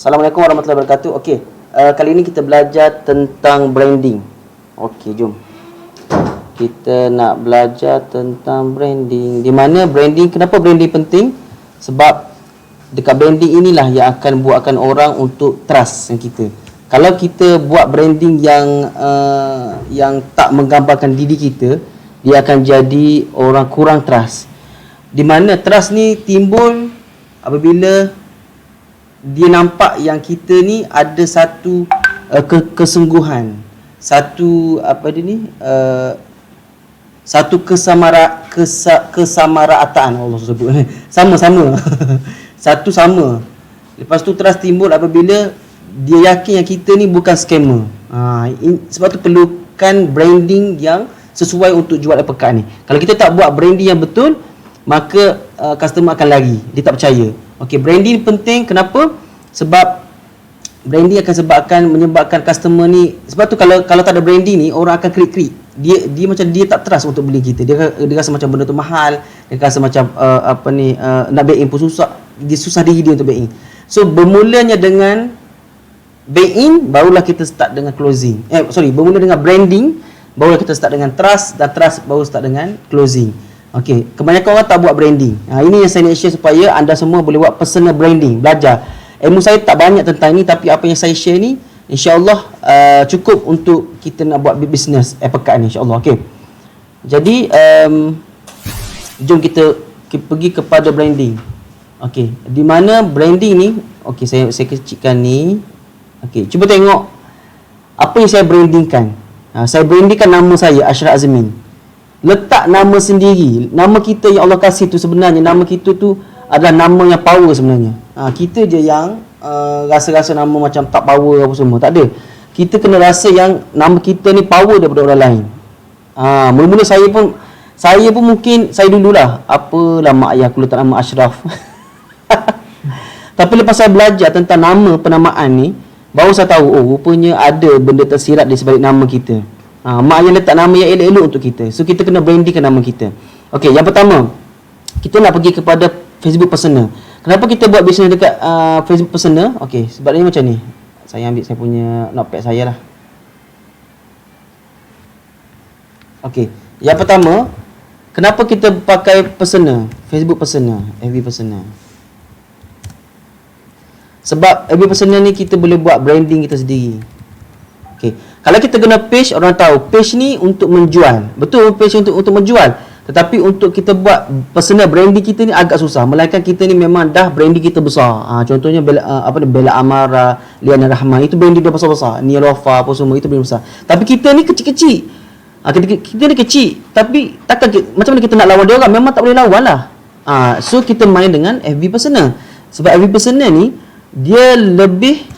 Assalamualaikum warahmatullahi wabarakatuh. Okey, kali ini kita belajar tentang branding. Okey, jom. Kita nak belajar tentang branding. Di mana branding, kenapa branding penting? Sebab dekat branding inilah yang akan buatkan orang untuk trust dengan kita. Kalau kita buat branding yang tak menggambarkan diri kita, dia akan jadi orang kurang trust. Di mana trust ni timbul apabila dia nampak yang kita ni ada satu kesungguhan, satu satu kesamaraataan, Allah sebut sama-sama satu sama. Lepas tu trust timbul apabila dia yakin yang kita ni bukan scammer. Sebab tu perlukan branding yang sesuai untuk jual pekan ni. Kalau kita tak buat branding yang betul, maka customer akan lari, dia tak percaya. Okey, branding penting. Kenapa? Sebab branding akan menyebabkan customer ni, sebab tu kalau tak ada branding ni, orang akan krik-krik. Dia macam dia tak trust untuk beli kita. Dia rasa macam benda tu mahal, dia rasa macam nak back in pun susah. Dia susah diri dia untuk back in. So bermulanya dengan back in, barulah kita start dengan closing. Bermula dengan branding, barulah kita start dengan trust, dan trust baru start dengan closing. Okey, kebanyakan orang tak buat branding. Ini yang saya nak share supaya anda semua boleh buat personal branding, belajar. Ilmu saya tak banyak tentang ini, tapi apa yang saya share ni insya-Allah cukup untuk kita nak buat bisnes pekan ni, insya-Allah. Okey. Jadi jom kita pergi kepada branding. Okey, di mana branding ni, okey, saya kecilkan ni. Okey, cuba tengok apa yang saya brandingkan. Saya brandingkan nama saya Ashraf Azmin. Letak nama sendiri. Nama kita yang Allah kasih tu sebenarnya, nama kita tu adalah nama yang power sebenarnya. Kita je yang rasa-rasa nama macam tak power apa semua. Tak ada. Kita kena rasa yang nama kita ni power daripada orang lain. Mula-mula saya pun mungkin, saya dululah, apalah mak ayah aku letak nama Ashraf. Tapi lepas saya belajar tentang nama penamaan ni, baru saya tahu, rupanya ada benda tersirat di sebalik nama kita. Mak ayah letak nama yang elok-elok untuk kita. So kita kena brandingkan nama kita. Okey, yang pertama, kita nak pergi kepada Facebook personal. Kenapa kita buat bisnes dekat Facebook personal? Okey, sebab dia macam ni. Saya ambil saya punya notepad saya lah. Okey, yang pertama, kenapa kita pakai personal? Facebook personal, FB personal. Sebab FB personal ni kita boleh buat branding kita sendiri. Okey, kalau kita guna page, orang tahu page ni untuk menjual. Betul, page untuk menjual. Tetapi untuk kita buat personal branding kita ni agak susah. Melainkan kita ni memang dah branding kita besar. Contohnya Bella Amara, Liana Rahman, itu branding dia besar-besar. Nia Lofa apa semua, itu branding besar. Tapi kita ni kecil-kecil. Kita ni kecil, tapi takkan macam mana kita nak lawan dia orang? Memang tak boleh lawan lah. So kita main dengan FB personal. Sebab FB personal ni dia lebih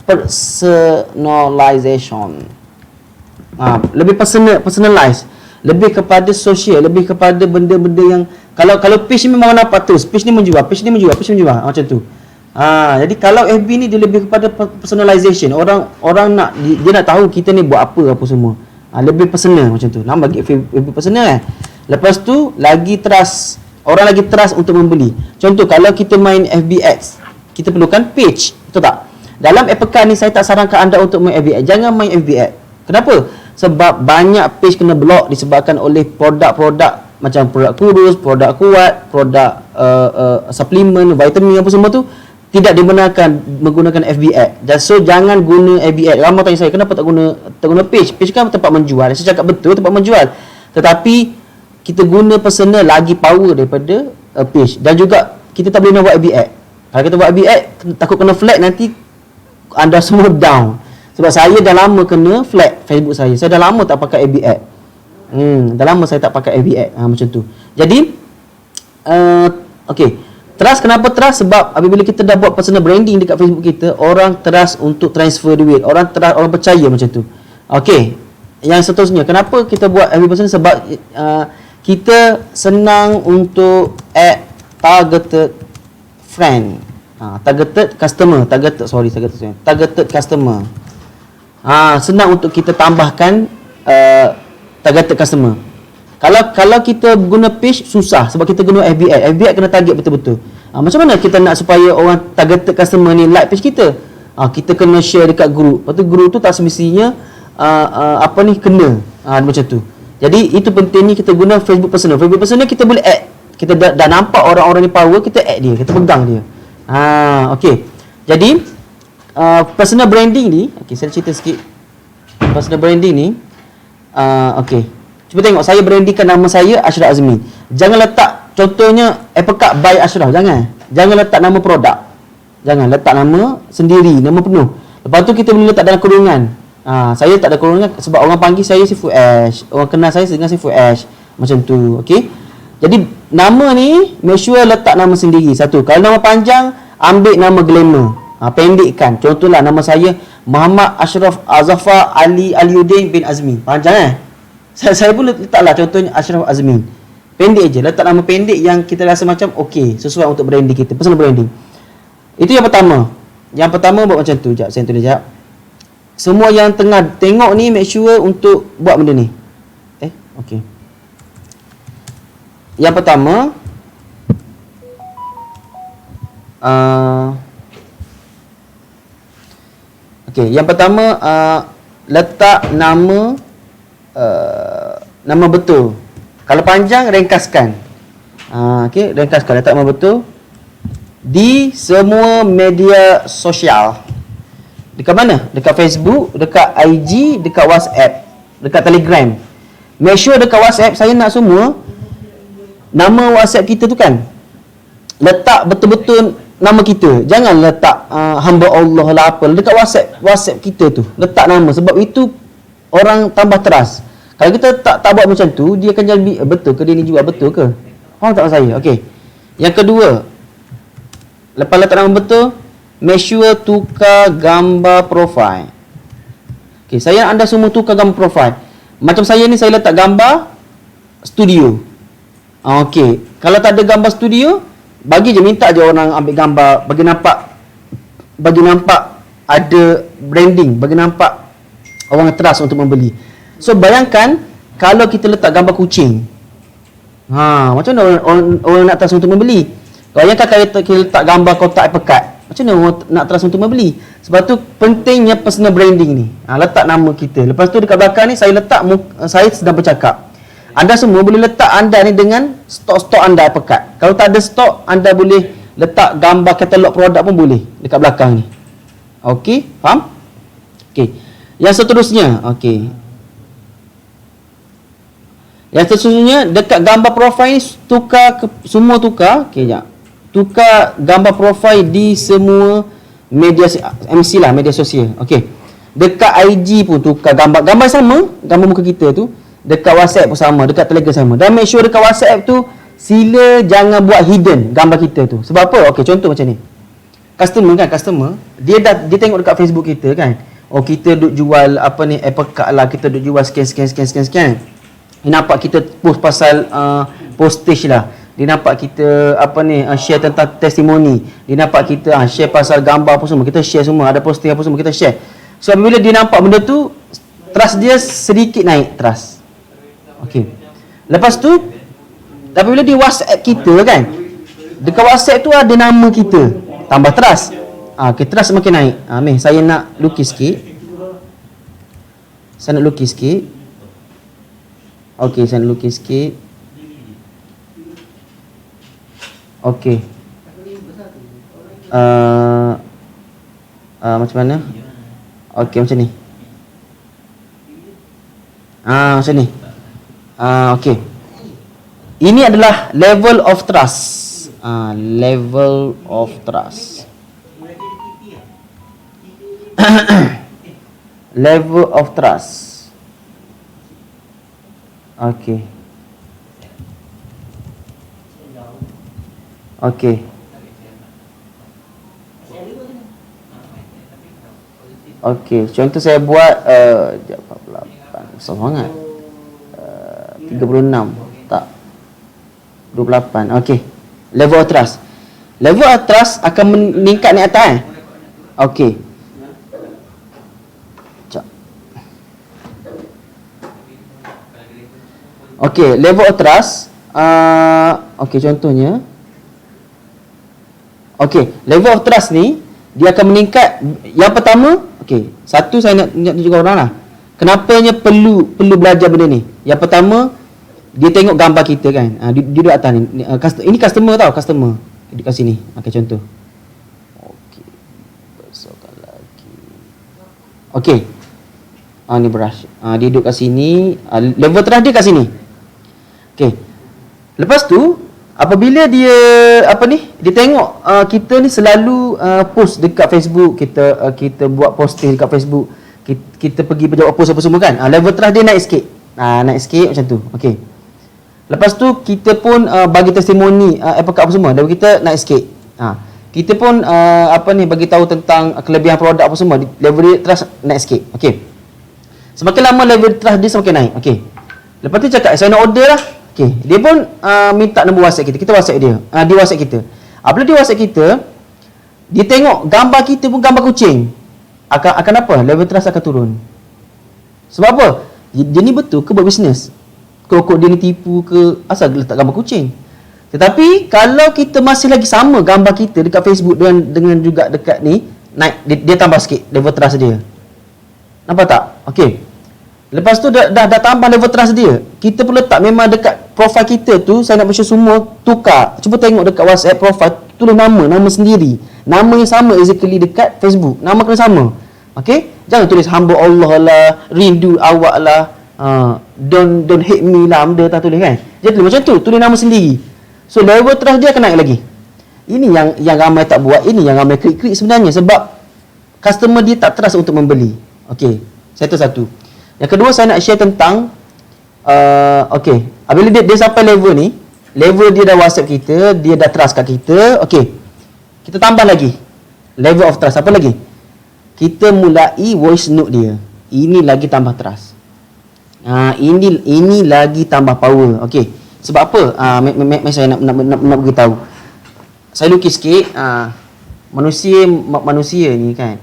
personalization. Lebih personalize, lebih kepada sosial, lebih kepada benda-benda yang kalau page ni memang nampak terus, page ni menjual, macam tu. Jadi kalau FB ni dia lebih kepada personalization. Orang nak dia nak tahu kita ni buat apa semua. Lebih personal macam tu. Nama bagi FB personal kan. Lepas tu lagi trust. Orang lagi trust untuk membeli. Contoh kalau kita main FB Ads, kita perlukan page, betul tak? Dalam pekan ni saya tak sarankan anda untuk main FB Ad. Jangan main FB Ad. Kenapa? Sebab banyak page kena block disebabkan oleh produk-produk macam produk kurus, produk kuat, produk suplemen, vitamin apa semua tu tidak dibenarkan menggunakan FB Ad. So jangan guna FB Ad. Ramai tanya saya, kenapa tak guna page? Page kan tempat menjual. Saya cakap betul, tempat menjual. Tetapi kita guna personal lagi power daripada page. Dan juga kita tak boleh nak buat FB Ad. Kalau kita buat FB Ad, takut kena flag, nanti anda semua down. Sebab saya dah lama kena flag Facebook saya. Saya dah lama tak pakai FB Ad. Dah lama saya tak pakai FB Ad. Macam tu. Jadi okey. Trust, kenapa trust? Sebab apabila kita dah buat personal branding dekat Facebook kita, orang trust untuk transfer duit. Orang percaya macam tu. Okey. Yang seterusnya, kenapa kita buat FB personal? Sebab kita senang untuk add targeted friend. Targeted customer. Senang untuk kita tambahkan targeted customer. Kalau kita guna page susah sebab kita guna FB Ad. FB Ad kena target betul-betul. Macam mana kita nak supaya orang targeted customer ni like page kita? Kita kena share dekat group. Lepas tu group tu tak semestinya kena macam tu. Jadi itu penting ni kita guna Facebook personal. Facebook personal kita boleh add. Kita dah nampak orang-orang ni power, kita add dia, kita pegang dia. Okey. Jadi personal branding ni, okey saya cerita sikit. Personal branding ni okey. Cuba tengok, saya brandingkan nama saya Ashraf Azmi. Jangan letak contohnya Apple Card by Ashraf, jangan letak nama produk. Jangan letak nama sendiri, nama penuh. Lepas tu kita boleh letak dalam kurungan. Saya tak ada kurungan sebab orang panggil saya si Fuash. Orang kenal saya dengan si Fuash. Macam tu, okey. Jadi nama ni make sure letak nama sendiri satu. Kalau nama panjang, ambil nama glamour. Pendekkan. Contohlah nama saya Muhammad Ashraf Azafar Ali Aliuddin bin Azmi. Panjang Saya pun letaklah contohnya Ashraf Azmi. Pendek je, letak nama pendek yang kita rasa macam okey, sesuai untuk branding kita, personal branding. Itu yang pertama. Yang pertama buat macam tu. Sekejap, saya tulis sekejap. Semua yang tengah tengok ni make sure untuk buat benda ni. Okey. Yang pertama yang pertama letak nama nama betul. Kalau panjang ringkaskan. Okey, ringkaskan, letak nama betul di semua media sosial. Dekat mana? Dekat Facebook, dekat IG, dekat WhatsApp, dekat Telegram. Make sure dekat WhatsApp saya nak semua nama WhatsApp kita tu kan letak betul-betul nama kita. Jangan letak hamba Allah lah apa. Dekat WhatsApp kita tu letak nama, sebab itu orang tambah trust. Kalau kita tak buat macam tu, dia akan jadi betul ke dia ni jual betul ke? Faham tak saya? Okey. Yang kedua, lepas letak nama betul, make sure tukar gambar profil. Okey, saya anda semua tukar gambar profil. Macam saya ni, saya letak gambar studio. Okey, kalau tak ada gambar studio, bagi je, minta je orang ambil gambar, bagi nampak ada branding, bagi nampak orang trust untuk membeli. So bayangkan kalau kita letak gambar kucing, macam mana orang nak trust untuk membeli? Bayangkan kalau kita letak gambar kotak pekat, macam mana orang nak trust untuk membeli? Sebab tu pentingnya personal branding ni. Letak nama kita. Lepas tu dekat belakang ni saya letak saya sedang bercakap. Anda semua boleh letak anda ni dengan stok-stok anda pekat. Kalau tak ada stok, anda boleh letak gambar katalog produk pun boleh dekat belakang ni. Okey, faham? Okey. Yang seterusnya, okey. Yang seterusnya dekat gambar profil ni semua tukar. Okey, jap. Tukar gambar profil di semua media MC lah, media sosial. Okey. Dekat IG pun tukar gambar sama, gambar muka kita tu. Dekat WhatsApp pun sama, dekat Telegram sama. Dan make sure dekat WhatsApp tu sila jangan buat hidden gambar kita tu. Sebab apa? Okey, contoh macam ni. Customer dia tengok dekat Facebook kita kan. Kita duk jual Apple Card lah, kita duk jual scan. Dia nampak kita post pasal postage lah. Dia nampak kita share tentang testimoni. Dia nampak kita share pasal gambar apa semua. Kita share semua, ada posting apa semua kita share. So bila dia nampak benda tu, trust dia sedikit naik trust. Okey. Lepas tu apabila di WhatsApp kita kan, dekat WhatsApp tu ada nama kita, tambah trust. Trust semakin naik. Saya nak lukis sikit. Okey, saya nak lukis sikit. Okey. Macam mana? Okey, macam ni. Macam ni. Okey. Ini adalah level of trust. Level of trust. Level of trust. Okey. Okey. Okey, contoh saya buat 48 besar sangat. 36 tak 28. Okey. Level of trust. Level of trust akan meningkat naik atas Okey. Okey, level of trust okey, contohnya Okey, level of trust ni dia akan meningkat. Yang pertama, okey, satu saya nak tunjuk orang lah. Kenapanya perlu belajar benda ni? Yang pertama, dia tengok gambar kita kan. Dia duduk atas ni. Ini customer tau, customer. Duduk kat sini. Okey, contoh. Okey. Besarkan lagi. Okey. Ni brush. Dia duduk kat sini. Level trust dia kat sini. Okey. Lepas tu, apabila dia dia tengok kita ni selalu post dekat Facebook, kita buat posting dekat Facebook, kita pergi berjawab post apa semua kan. Level trust dia naik sikit. Naik sikit macam tu. Okey. Lepas tu kita pun bagi testimoni apa semua, level kita naik sikit. Kita pun bagi tahu tentang kelebihan produk apa semua, level dia trust naik sikit. Okey. Semakin lama level trust dia semakin naik. Okey. Lepas tu cakap saya nak order lah. Okey, dia pun minta nombor WhatsApp kita. Kita WhatsApp dia. Dia WhatsApp kita. Apabila dia WhatsApp kita, dia tengok gambar kita pun gambar kucing. Akan apa? Level trust akan turun. Sebab apa? Dia ni betul ke buat bisnes? Kok dia ni tipu ke asal letak gambar kucing? Tetapi kalau kita masih lagi sama gambar kita dekat Facebook dengan juga dekat ni, naik dia tambah sikit level trust dia. Nampak tak? Okey. Lepas tu dah tambah level trust dia. Kita pun letak memang dekat profile kita tu, saya nak make semua tukar. Cuba tengok dekat WhatsApp profile, tulis nama sendiri. Nama yang sama exactly dekat Facebook. Nama kena sama. Okey? Jangan tulis hamba Allah lah, rindu awak lah, don't hate me lah, benda tak tulis kan. Jadi tulis macam tu, tulis nama sendiri. So level trust dia akan naik lagi. Ini yang ramai tak buat, ini yang ramai klik-klik sebenarnya, sebab customer dia tak trust untuk membeli. Okey, satu. Yang kedua saya nak share tentang okey, apabila dia sampai level ni, level dia dah WhatsApp kita, dia dah trust kat kita. Okey. Kita tambah lagi level of trust. Apa lagi? Kita mulai voice note dia. Ini lagi tambah trust. Ini lagi tambah power. Okey. Sebab apa? Saya nak beritahu. Saya lukis sikit manusia ni kan.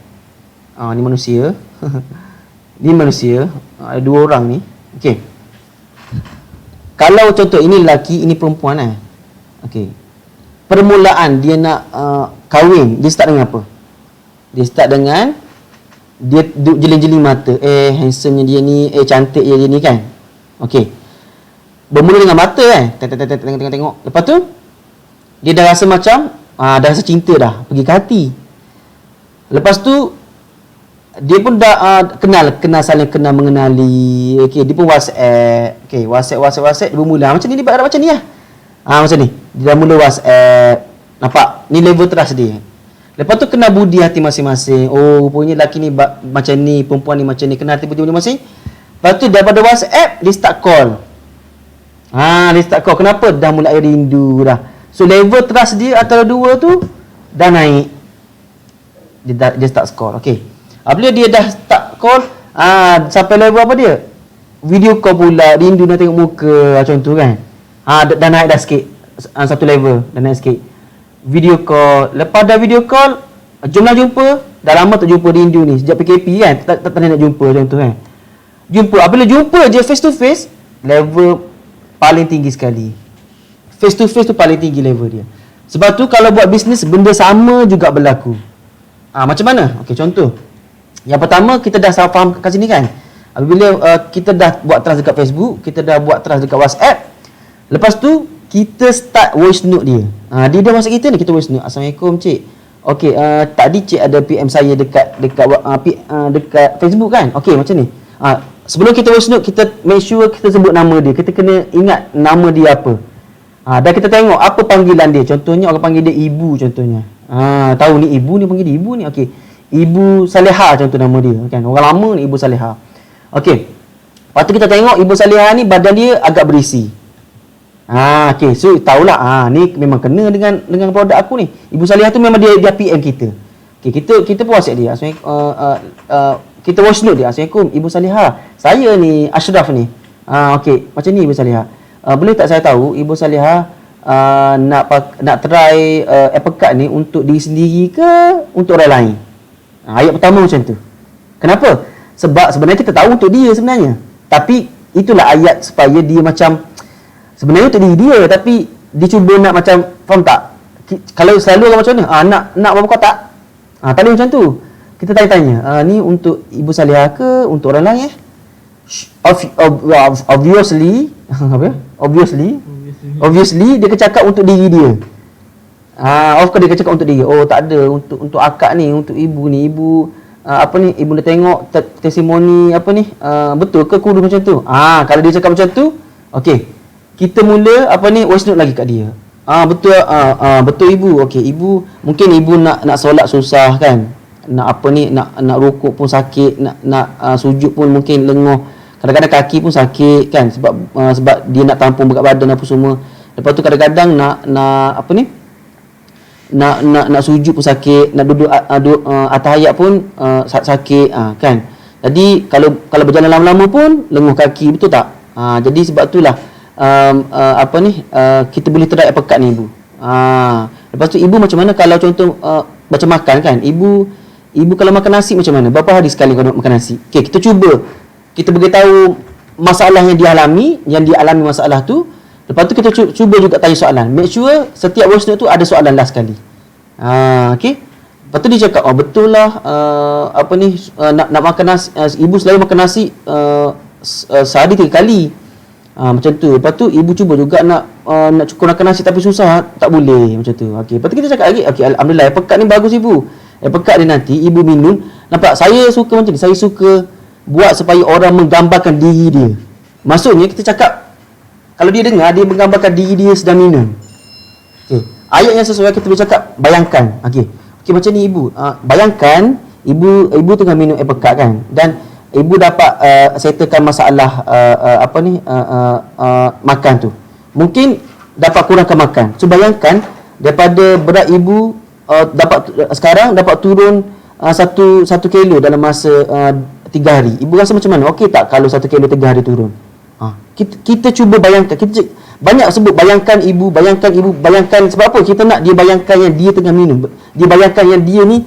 Ni manusia. Ni manusia, ada dua orang ni. Okey. Kalau contoh ini lelaki, ini perempuan Okey. Permulaan dia nak kahwin, dia start dengan apa? Dia start dengan dia duduk jeling-jeling mata. Handsome-nya dia ni, cantik dia ni kan. Okey. Bermula dengan mata kan. Tengok. Lepas tu dia dah rasa macam dah rasa cinta dah, pergi ke hati. Lepas tu dia pun dah saling kenal mengenali. Okey, dia pun WhatsApp. Okey, WhatsApp dia bermula macam ni, dia buat macam ni lah. Macam ni. Dia dah mula WhatsApp. Nampak? Ni level trust dia. Lepas tu kenal budi hati masing-masing. Oh, rupanya lelaki ni macam ni, perempuan ni macam ni, kenal hati budi masing-masing. Lepas tu daripada WhatsApp dia start call. Dia start call. Kenapa? Dah mulai rindu dah. So level trust dia antara dua tu dah naik. Dia start call. Okey. Apabila dia dah start call, sampai level apa dia? Video call pula, rindu nak tengok muka, macam tu kan. Dah naik dah sikit. Satu level, dah naik sikit. Video call. Lepas dah video call, jomlah jumpa. Dah lama tak jumpa, rindu ni. Sejak PKP kan, tak nak jumpa macam tu kan. Jumpa. Apabila jumpa je face to face, level paling tinggi sekali. Face to face tu paling tinggi level dia. Sebab tu kalau buat bisnes, benda sama juga berlaku. Macam mana? Okey, contoh. Yang pertama, kita dah faham kat sini kan. Apabila kita dah buat trust dekat Facebook, kita dah buat trust dekat WhatsApp, lepas tu kita start voice note dia. Dia dah masuk kita ni, kita voice note. Assalamualaikum cik. Okey, tadi cik ada PM saya dekat Facebook kan. Okey, macam ni. Sebelum kita voice note, kita make sure kita sebut nama dia. Kita kena ingat nama dia apa. Dan kita tengok apa panggilan dia. Contohnya orang panggil dia ibu contohnya. Tahu ni ibu ni, panggil dia ibu ni. Okey. Ibu Saleha contoh nama dia kan. Orang lama ni Ibu Saleha. Okey. Lepas tu kita tengok Ibu Saleha ni badan dia agak berisi. Okey, so tahulah ni memang kena dengan produk aku ni. Ibu Saleha tu memang dia PM kita. Okey, kita pun WhatsApp dia. Kita voice note dia. Assalamualaikum Ibu Saleha. Saya ni Ashraf ni. Okey, macam ni Ibu Saleha. Boleh tak saya tahu Ibu Saleha nak try Apricot ni untuk diri sendiri ke untuk orang lain? Ayat pertama macam tu. Kenapa? Sebab sebenarnya kita tahu untuk dia sebenarnya. Tapi itulah ayat supaya dia macam sebenarnya untuk diri dia, tapi dia cuba nak macam, faham tak? kalau selalu orang macam mana? Nak berapa kotak? Tadi macam tu. Kita tanya-tanya, ni untuk Ibu Salihah ke untuk orang lain obviously apa ya? Obviously dia akan cakap untuk diri dia. Of course dia akan cakap untuk diri. Oh tak ada, untuk akak ni, untuk ibu ni, ibu ibu dah tengok testimoni betul ke kudu macam tu. Kalau dia cakap macam tu, okey. Kita mula voice note lagi kat dia. Betul ibu. Okey, ibu mungkin ibu nak solat susah kan. Nak rukuk pun sakit, nak sujud pun mungkin lenguh. Kadang-kadang kaki pun sakit kan sebab dia nak tampung berat badan apa semua. Lepas tu kadang-kadang nak sujud pun sakit, nak duduk atahiyat pun sakit kan. Jadi kalau berjalan lama-lama pun lenguh kaki, betul tak? Jadi sebab itulah kita boleh terai pekat ni ibu. Lepas tu ibu macam mana kalau contoh macam makan kan? Ibu kalau makan nasi macam mana? Berapa hari sekali kau nak makan nasi? Okey, kita cuba. Kita beritahu masalah yang dia alami masalah tu. Lepas tu kita cuba juga tanya soalan. Make sure setiap voice note tu ada soalan last sekali. Okey. Lepas tu dia cakap, betul lah nak makan nasi, ibu selalu makan nasi sehari 3 kali. Macam tu. Lepas tu ibu cuba juga nak cukup makan nasi tapi susah, tak boleh macam tu. Okey. Lepas tu kita cakap lagi, okey, alhamdulillah pekat ni bagus ibu. Pekat dia nanti ibu minum. Nampak saya suka macam ni. Saya suka buat supaya orang menggambarkan diri dia. Maksudnya kita cakap kalau dia dengar dia menggambarkan diri dia sedang minum. Okey. Ayat yang sesuai kita boleh cakap bayangkan. Okey. Macam ni ibu. Bayangkan ibu tengah minum air pekat kan. Dan ibu dapat settlekan masalah makan tu. Mungkin dapat kurangkan makan. So bayangkan daripada berat ibu sekarang dapat turun 1 kilo dalam masa 3 hari. Ibu rasa macam mana? Okey tak kalau 1 kilo 3 hari turun? Kita cuba bayangkan. Kita banyak sebut bayangkan ibu. Sebab apa? Kita nak dia bayangkan yang dia tengah minum. Dia bayangkan yang dia ni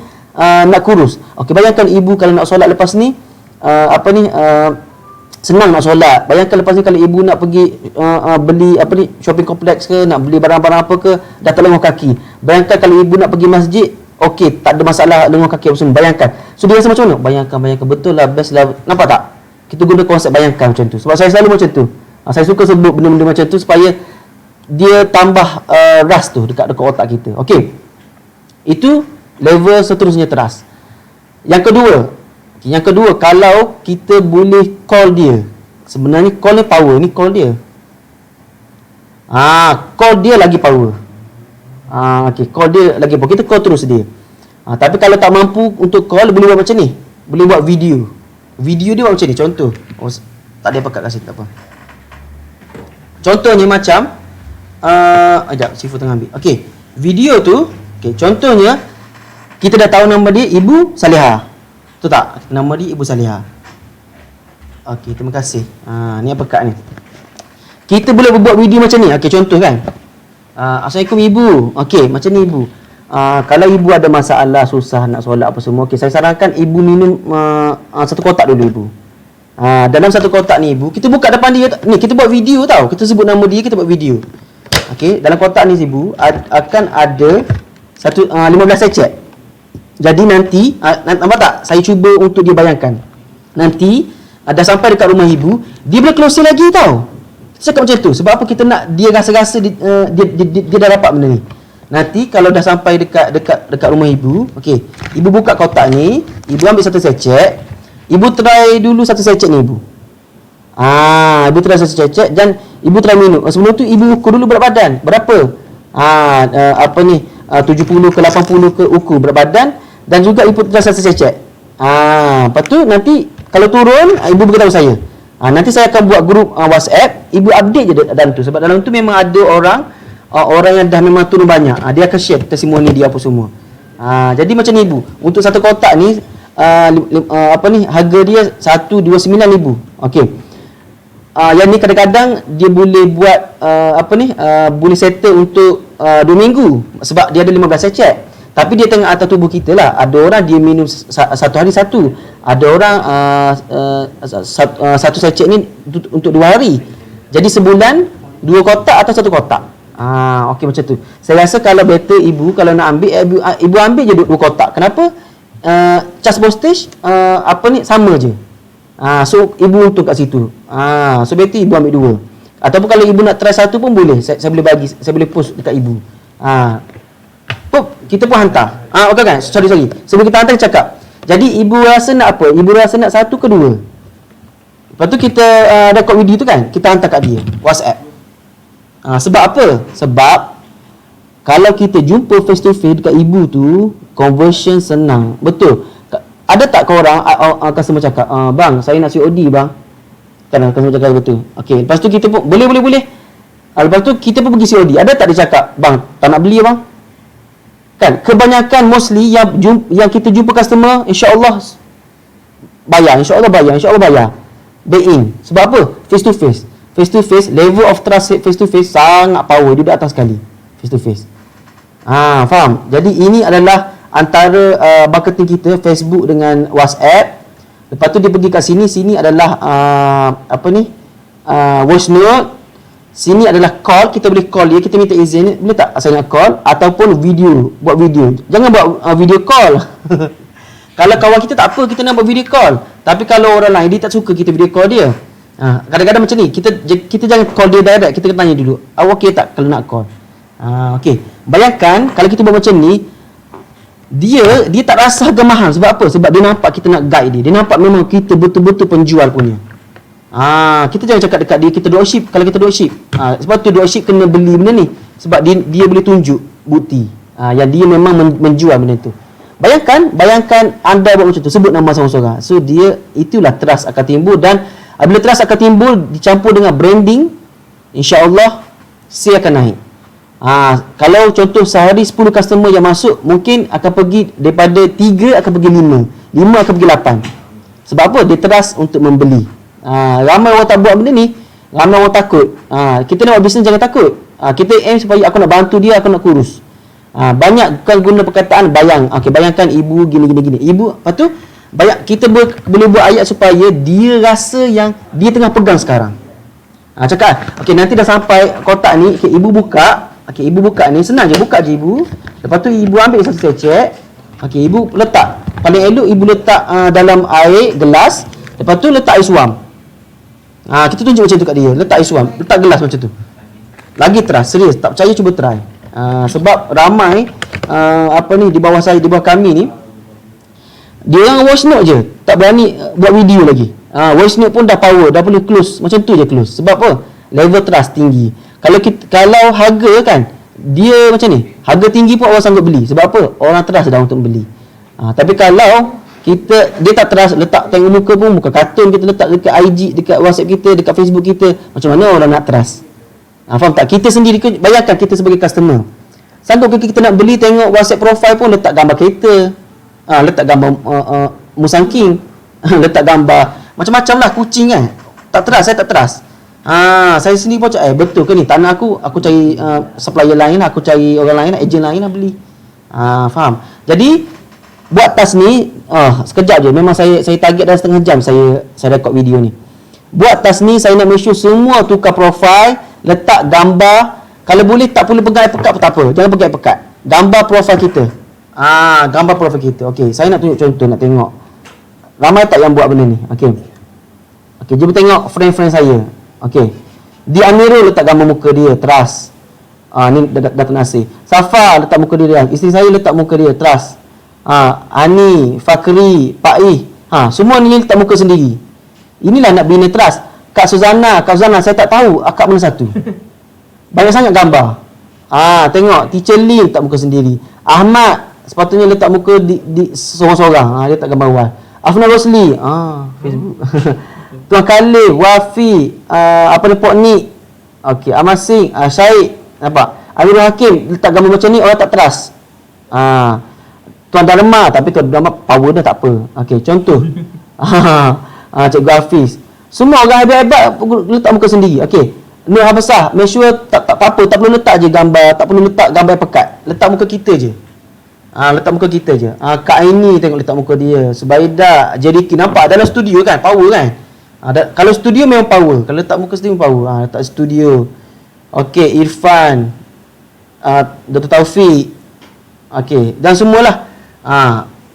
nak kurus. Okey, bayangkan ibu kalau nak solat lepas ni senang nak solat. Bayangkan lepas ni kalau ibu nak pergi beli shopping complex ke, nak beli barang-barang apa ke, dah tak lenguh kaki. Bayangkan kalau ibu nak pergi masjid, okey, tak ada masalah lenguh kaki apa semua. Bayangkan. So dia rasa macam mana? Bayangkan betul lah, best lah. Nampak tak? Kita guna konsep bayangkan macam tu. Sebab saya selalu macam tu. Saya suka sebut benda-benda macam tu supaya dia tambah ras tu dekat otak kita. Okey. Itu level seterusnya teras. Yang kedua, kalau kita boleh call dia. Sebenarnya call ni power, ni call dia. Call dia lagi power. Okey, call dia lagi power. Kita call terus dia. Tapi kalau tak mampu untuk call, boleh buat macam ni. Boleh buat video. Video dia buat macam ni, contoh. Tak ada pekat kat sini, tak apa. Contohnya macam Sifu tengah ambil. Okey, video tu, contohnya kita dah tahu nama dia Ibu Salihah. Betul tak? Nama dia Ibu Salihah. Okey, terima kasih. Ni apa kat ni? Kita boleh buat video macam ni. Okey, contoh kan. Assalamualaikum ibu. Okey, macam ni ibu. Kalau ibu ada masalah susah nak solat apa semua, okey, saya sarankan ibu minum 1 kotak dulu ibu. Dalam 1 kotak ni ibu, kita buka depan dia ni, kita buat video tau. Kita sebut nama dia, kita buat video. Okey, dalam kotak ni ibu akan ada 15 secet. Jadi nanti nampak tak? Saya cuba untuk dia bayangkan. Nanti dah sampai dekat rumah ibu, dia boleh closing lagi tau. Kita cakap macam tu. Sebab apa? Kita nak dia rasa-rasa dia dah dapat benda ni. Nanti kalau dah sampai dekat rumah ibu, okey, ibu buka kotak ni, ibu ambil 1 secet. Ibu try dulu 1 secet ni ibu. Ibu try 1 secet dan ibu try minum. Sebelum tu ibu ukur dulu berat badan. Berapa? 70 ke 80 ke ukur berat badan. Dan juga ibu try 1 secet. Lepas tu nanti kalau turun, ibu beritahu saya. Nanti saya akan buat grup WhatsApp. Ibu update je dalam tu. Sebab dalam tu memang ada orang yang dah memang turun banyak. Dia akan share testimoni dia apa semua. Jadi macam ni ibu. Untuk 1 kotak ni harga dia 129,000. Okey. Yang ni kadang-kadang dia boleh buat boleh settle untuk 2 minggu sebab dia ada 15 secet. Tapi dia tengah atas tubuh kita lah. Ada orang dia minum 1 hari 1. Ada orang 1 secet ni untuk 2 hari. Jadi sebulan 2 kotak atau 1 kotak. Okey macam tu. Saya rasa kalau better ibu kalau nak ambil ibu ambil je dua kotak. Kenapa? Charge postage sama je. So ibu untung kat situ. So better ibu ambil dua. Ataupun kalau ibu nak try satu pun boleh. Saya boleh post dekat ibu. Kita pun hantar. Okey kan? Sorry. Sebelum kita hantar, kita cakap. Jadi ibu rasa nak apa? Ibu rasa nak satu ke dua? Lepas tu kita record video tu kan, kita hantar kat dia WhatsApp. Sebab apa? Sebab kalau kita jumpa face to face dekat ibu tu, conversion senang. Betul. Ada tak korang customer cakap, bang, saya nak COD bang. Kan customer cakap betul. Okey, lepas tu kita pun boleh. Lepas tu kita pun pergi COD. Ada tak dia cakap, bang, tak nak beli bang? Kan kebanyakan mostly yang kita jumpa customer, insya-Allah bayar, back in. Sebab apa? Face to face, level of trust face to face sangat power, dia dah atas sekali face to face. Faham? Jadi ini adalah antara marketing kita, Facebook dengan WhatsApp. Lepas tu dia pergi kat sini adalah voice note. Sini adalah call, kita boleh call dia, kita minta izin, boleh tak saya nak call, ataupun buat video. Jangan buat video call. Kalau kawan kita tak apa, kita nak buat video call. Tapi kalau orang lain dia tak suka kita video call dia. Kadang-kadang macam ni, kita jangan call dia direct, kita tanya dulu, awak okey tak kalau nak call. Okey. Bayangkan kalau kita buat macam ni, dia tak rasa harga mahal. Sebab apa? Sebab dia nampak kita nak guide dia. Dia nampak memang kita betul-betul penjual punya. Kita jangan cakap dekat dia kita dropship. Kalau kita dropship, sebab tu dropship kena beli benda ni. Sebab dia boleh tunjuk bukti yang dia memang menjual benda tu. Bayangkan anda buat macam tu, sebut nama seorang-seorang. So itulah trust akan timbul. Dan bila trust akan timbul dicampur dengan branding, insya-Allah sale akan naik. Kalau contoh sehari 10 customer yang masuk, mungkin akan pergi daripada 3 akan pergi 5 akan pergi 8. Sebab apa? Dia trust untuk membeli. Ramai orang tak buat benda ni, ramai orang takut. Kita nak buat bisnes jangan takut. Kita aim supaya aku nak bantu dia, aku nak kurus. Banyak kan guna perkataan bayang. Bayangkan ibu gini. Ibu, lepas tu kita boleh buat ayat supaya dia rasa yang dia tengah pegang sekarang. Cakap, nanti dah sampai kotak ni, ibu buka. Ibu buka ni, senang je, buka je ibu. Lepas tu ibu ambil satu secek. Ibu letak. Paling elok ibu letak dalam air gelas. Lepas tu letak air suam. Kita tunjuk macam tu kat dia. Letak air suam, letak gelas macam tu. Lagi trust, serius, tak percaya cuba try. Sebab ramai di bawah saya, di bawah kami ni, dia orang voice note je, tak berani buat video lagi. Voice note pun dah power, dah boleh close, macam tu je close. Sebab apa? Level trust tinggi. Kalau harga kan, dia macam ni, harga tinggi pun orang sanggup beli. Sebab apa? Orang trust dah untuk beli. Tapi kalau dia tak trust, letak tengok muka pun muka kartun kita letak dekat IG, dekat WhatsApp kita, dekat Facebook kita, macam mana orang nak trust? Faham tak? Kita sendiri, bayangkan kita sebagai customer, sanggup ke kita nak beli, tengok WhatsApp profile pun letak gambar kereta, letak gambar musangking, letak gambar macam-macam lah, kucing kan. Tak trust, saya tak trust. Saya sendiri pun cakap, betul ke ni? Tanah aku cari supplier lain lah, aku cari orang lain lah, ejen lain lah beli. Faham? Jadi buat tas ni sekejap je. Memang saya target dalam setengah jam saya rekod video ni. Buat tas ni saya nak make sure semua tukar profile, letak gambar. Kalau boleh tak perlu pegang pekat pun tak apa. Jangan pegang pekat. Gambar profile kita. Gambar profile kita. Okey, saya nak tunjuk contoh, nak tengok. Ramai tak yang buat benda ni? Okey, jom tengok friend-friend saya. Okey. Di Amirul letak gambar muka dia, trust. Ni Datuk Nasir. Safa letak muka dia, isteri saya letak muka dia, trust. Ani, Fakri, Pak Ih, semua ni letak muka sendiri. Inilah nak bina trust. Kak Suzana, saya tak tahu akak mana satu. Banyak sangat gambar. Tengok, Teacher Lee letak muka sendiri. Ahmad sepatutnya letak muka di seorang-seorang. Dia letak gambar awal. Afna Rosli, Facebook. Tuan Khalil, Wafi, Pok Ni. Okey, Ahmad Singh, Syed, nampak? Amirul Hakim letak gambar macam ni, orang tak trust. Tuan Dharma, tapi Tuan Dharma power dah tak apa. Okey, contoh. Cikgu Hafiz. Semua orang hebat-hebat letak muka sendiri. Okey. Nur Habsah, make sure tak apa, tak perlu letak je gambar, tak perlu letak gambar pekat. Letak muka kita je. Letak muka kita je. Kak Aini tengok letak muka dia. Subaida, Jeriki, nampak dalam studio kan, power kan? Kalau studio memang power. Kalau letak muka sendiri power. Letak studio. Okey, Irfan, Dr. Taufik. Okey, dan semualah.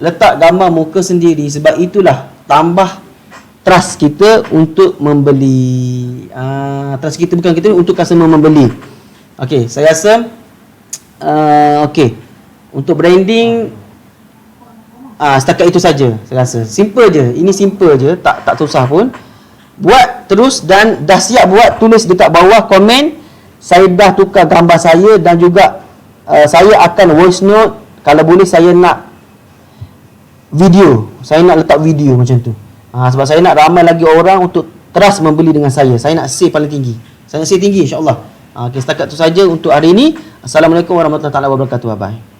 Letak gambar muka sendiri, sebab itulah tambah trust kita untuk membeli. Trust kita bukan kita, untuk customer membeli. Okey, saya rasa okey. Untuk branding setakat itu saja saya rasa. Simple je. Ini simple je, tak susah pun. Buat terus, dan dah siap buat, tulis dekat bawah komen, saya dah tukar gambar saya, dan juga saya akan voice note, kalau boleh saya nak video. Saya nak letak video macam tu. Sebab saya nak ramai lagi orang untuk trust membeli dengan saya. Saya nak save paling tinggi. Saya nak save tinggi, insya-Allah. Setakat tu saja untuk hari ini. Assalamualaikum warahmatullahi wabarakatuh. Bye.